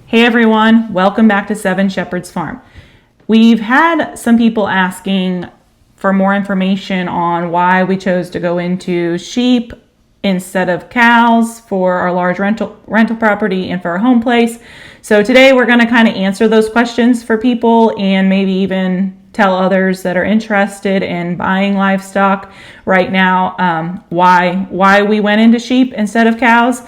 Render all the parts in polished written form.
Hey everyone, welcome back to Seven Shepherds Farm. We've had some people asking for more information on why we chose to go into sheep instead of cows for our large rental property and for our home place. So today we're going to kind of answer those questions for people and maybe even tell others that are interested in buying livestock right now why we went into sheep instead of cows.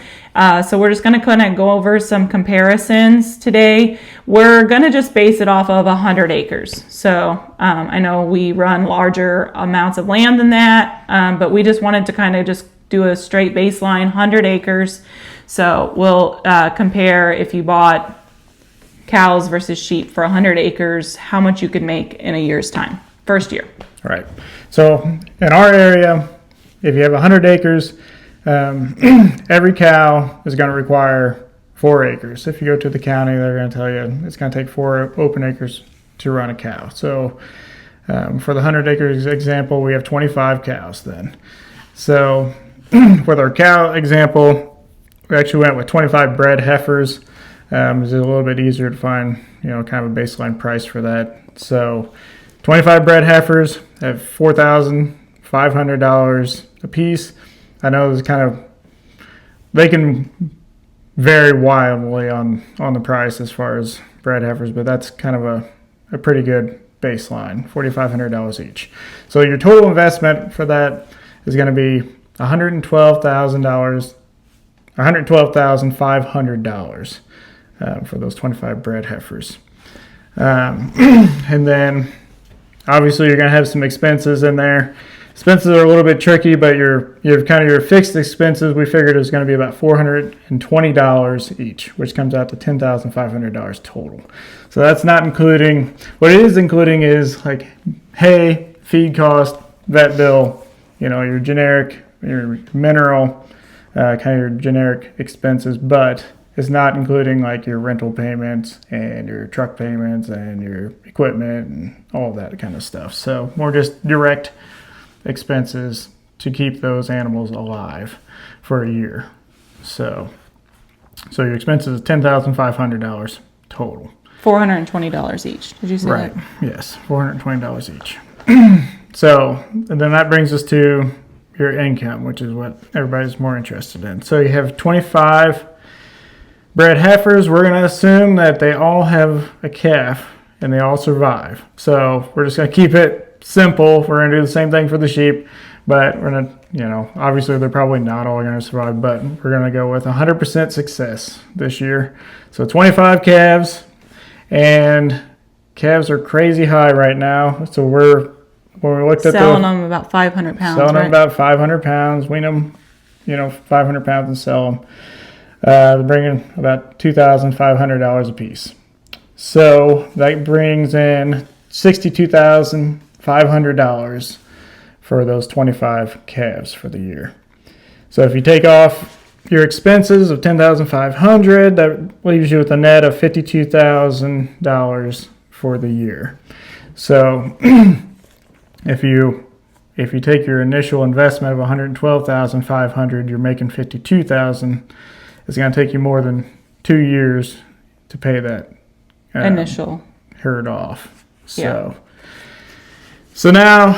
So we're just going to kind of go over some comparisons today. We're going to just base it off of 100 acres. So I know we run larger amounts of land than that, but we just wanted to kind of just do a straight baseline 100 acres. So we'll compare if you bought cows versus sheep for 100 acres, how much you could make in a year's time, first year. Right. So in our area, if you have 100 acres, every cow is going to require 4 acres. If you go to the county, they're going to tell you it's going to take 4 open acres to run a cow. So for the 100 acres example, we have 25 cows then. So with our cow example, we actually went with 25 bred heifers. It's a little bit easier to find, kind of a baseline price for that. So 25 bred heifers have $4,500 a piece. I know it's they can vary wildly on the price as far as bred heifers, but that's kind of a pretty good baseline, $4,500 each. So your total investment for that is going to be $112,500 for those 25 bred heifers. And then obviously you're going to have some expenses in there. Expenses are a little bit tricky, but your fixed expenses, we figured it was going to be about $420 each, which comes out to $10,500 total. So that's not including, what it is including is like hay, feed cost, vet bill, your generic, your mineral, kind of your generic expenses, but it's not including like your rental payments and your truck payments and your equipment and all of that kind of stuff. So more just direct expenses to keep those animals alive for a year. So your expenses is $10,500 total. $420 each. Did you say right? That? Yes, $420 each. So and then that brings us to your income, which is what everybody's more interested in. So you have 25 bred heifers. We're going to assume that they all have a calf and they all survive. So we're just going to keep it simple. We're going to do the same thing for the sheep, but we're going to, obviously they're probably not all going to survive, but we're going to go with 100% success this year. So 25 calves, and calves are crazy high right now. So when we looked at selling them about 500 pounds, selling them about 500 pounds, wean them, 500 pounds and sell them. They're bringing about $2,500 a piece. So that brings in $62,500 for those 25 calves for the year. So if you take off your expenses of $10,500, that leaves you with a net of $52,000 for the year. So if you take your initial investment of $112,500, you're making $52,000. It's going to take you more than 2 years to pay that initial herd off. So now,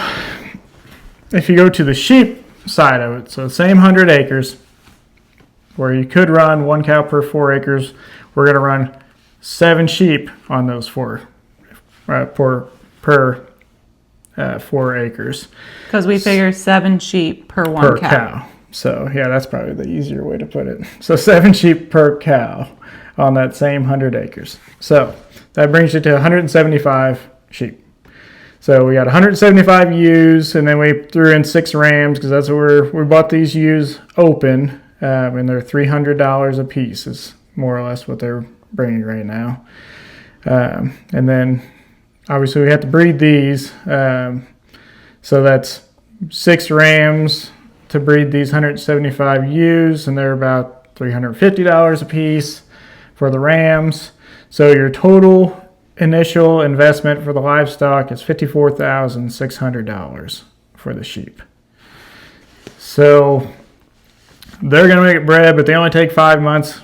if you go to the sheep side of it, so same 100 acres, where you could run 1 cow per 4 acres, we're going to run 7 sheep on those 4 per 4 acres. Because we figure 7 sheep per 1 cow. So that's probably the easier way to put it. So 7 sheep per cow on that same 100 acres. So that brings you to 175 sheep. So we got 175 ewes, and then we threw in 6 rams because that's what we bought these ewes open, and they're $300 a piece is more or less what they're bringing right now. And then obviously we have to breed these, so that's 6 rams to breed these 175 ewes, and they're about $350 a piece for the rams. So your total initial investment for the livestock is $54,600 for the sheep. So they're going to make it bred, but they only take 5 months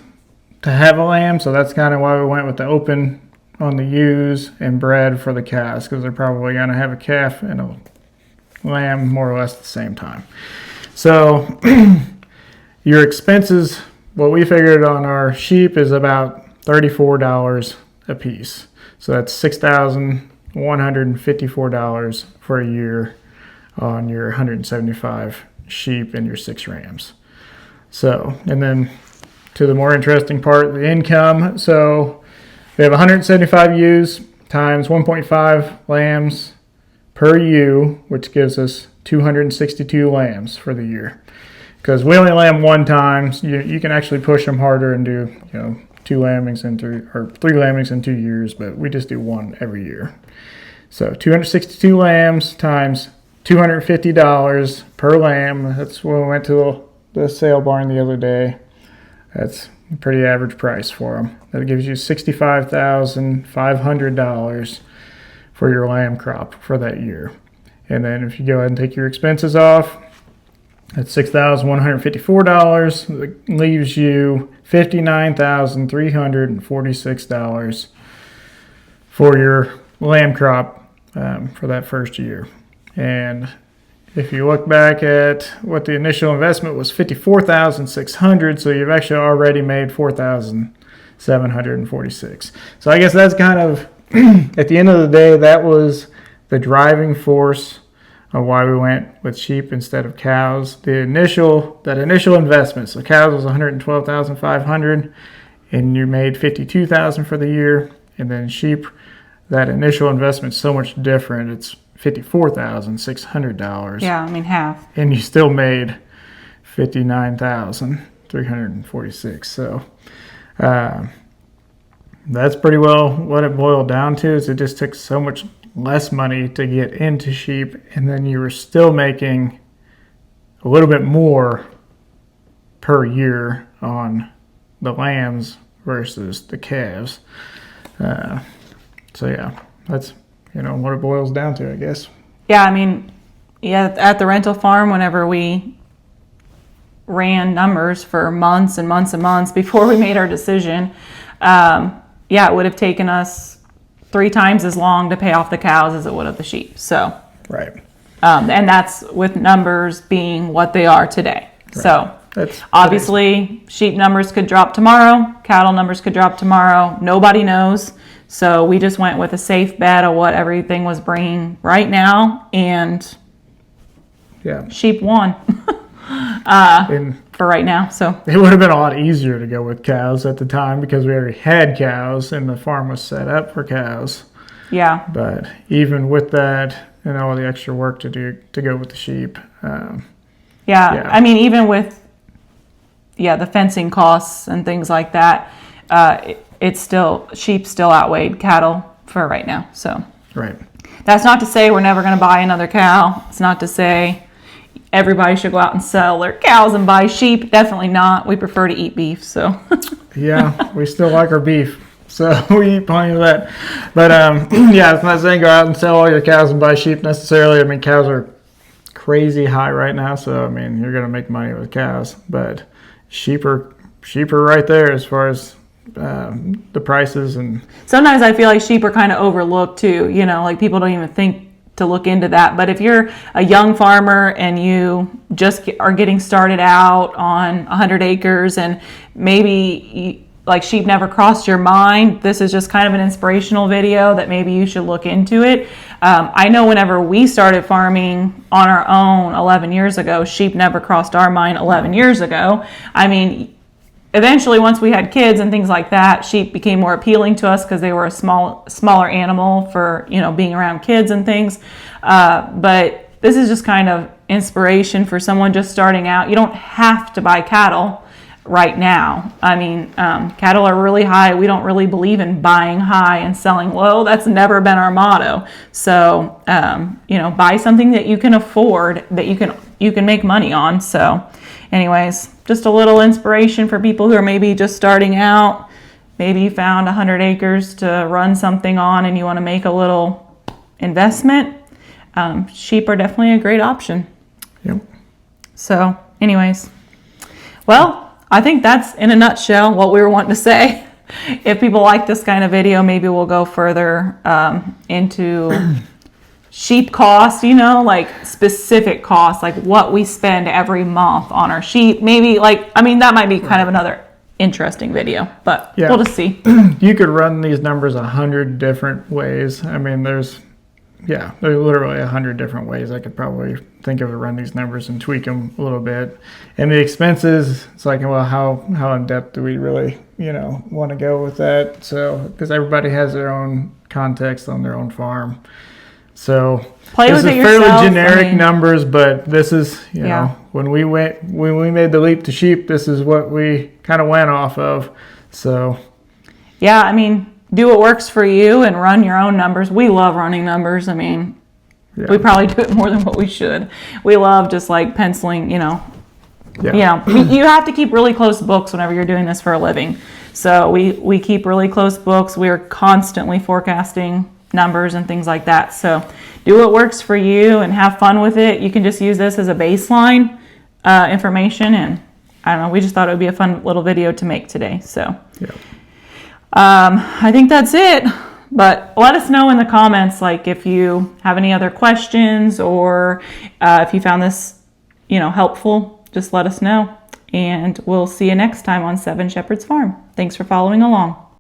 to have a lamb, so that's kind of why we went with the open on the ewes and bred for the cows, because they're probably going to have a calf and a lamb more or less at the same time. So your expenses, what we figured on our sheep is about $34 a piece. So that's $6,154 for a year on your 175 sheep and your 6 rams. So, and then to the more interesting part, the income. So we have 175 ewes times 1.5 lambs per ewe, which gives us 262 lambs for the year. Because we only lamb one time, so you can actually push them harder and do, 2 lambings in 3 or 3 lambings in 2 years, but we just do one every year. So 262 lambs times $250 per lamb. That's when we went to the sale barn the other day. That's a pretty average price for them. That gives you $65,500 for your lamb crop for that year. And then if you go ahead and take your expenses off, that's $6,154. That leaves you $59,346 for your lamb crop for that first year. And if you look back at what the initial investment was, $54,600, so you've actually already made $4,746. So I guess that's kind of, at the end of the day, that was the driving force of why we went with sheep instead of cows. That initial investment, so cows was $112,500, and you made $52,000 for the year, and then sheep, that initial investment is so much different. It's $54,600. Yeah, I mean half. And you still made $59,346. So that's pretty well what it boiled down to. Is it just took so much less money to get into sheep, and then you were still making a little bit more per year on the lambs versus the calves. So yeah, that's what it boils down to, I guess. Yeah, I mean, at the rental farm, whenever we ran numbers for months and months and months before we made our decision, it would have taken us 3 times as long to pay off the cows as it would have the sheep. So, right. And that's with numbers being what they are today. Right. So, obviously, sheep numbers could drop tomorrow, cattle numbers could drop tomorrow. Nobody knows. So we just went with a safe bet of what everything was bringing right now, and sheep won for right now. So it would have been a lot easier to go with cows at the time because we already had cows and the farm was set up for cows. Yeah. But even with that and all the extra work to do to go with the sheep. I mean, even with the fencing costs and things like that, sheep still outweighed cattle for right now. So right. That's not to say we're never going to buy another cow. It's not to say everybody should go out and sell their cows and buy sheep. Definitely not. We prefer to eat beef. So yeah, we still like our beef. So we eat plenty of that. But it's not saying go out and sell all your cows and buy sheep necessarily. I mean, cows are crazy high right now. So I mean, you're going to make money with cows, but sheep are right there as far as the prices. And sometimes I feel like sheep are kind of overlooked too, like people don't even think to look into that. But if you're a young farmer and you just are getting started out on 100 acres and maybe sheep never crossed your mind, this is just kind of an inspirational video that maybe you should look into it. I know whenever we started farming on our own 11 years ago, sheep never crossed our mind 11 years ago. I mean, eventually, once we had kids and things like that, sheep became more appealing to us because they were a smaller animal for, being around kids and things. But this is just kind of inspiration for someone just starting out. You don't have to buy cattle right now. I mean, cattle are really high. We don't really believe in buying high and selling low. That's never been our motto. So, buy something that you can afford, that you can make money on. So, anyways, just a little inspiration for people who are maybe just starting out. Maybe you found 100 acres to run something on and you want to make a little investment. Sheep are definitely a great option. Yep. So, anyways, well, I think that's in a nutshell what we were wanting to say. If people like this kind of video, maybe we'll go further into sheep costs, like specific costs, like what we spend every month on our sheep. Maybe that might be kind of another interesting video, but we'll just see. You could run these numbers 100 different ways. I mean, there's literally 100 different ways I could probably think of to run these numbers and tweak them a little bit. And the expenses, it's like, well, how in depth do we really, want to go with that? So, because everybody has their own context on their own farm. So Play this with is it fairly yourself. generic numbers, but this is, when we made the leap to sheep, this is what we kind of went off of. So, yeah, I mean, do what works for you and run your own numbers. We love running numbers. I mean, we probably do it more than what we should. We love just like penciling, you have to keep really close books whenever you're doing this for a living. So we keep really close books. We're constantly forecasting numbers and things like that. So do what works for you and have fun with it. You can just use this as a baseline information. And I don't know, we just thought it would be a fun little video to make today. So I think that's it. But let us know in the comments, like if you have any other questions or if you found this, helpful, just let us know. And we'll see you next time on 7 Shepherds Farm. Thanks for following along.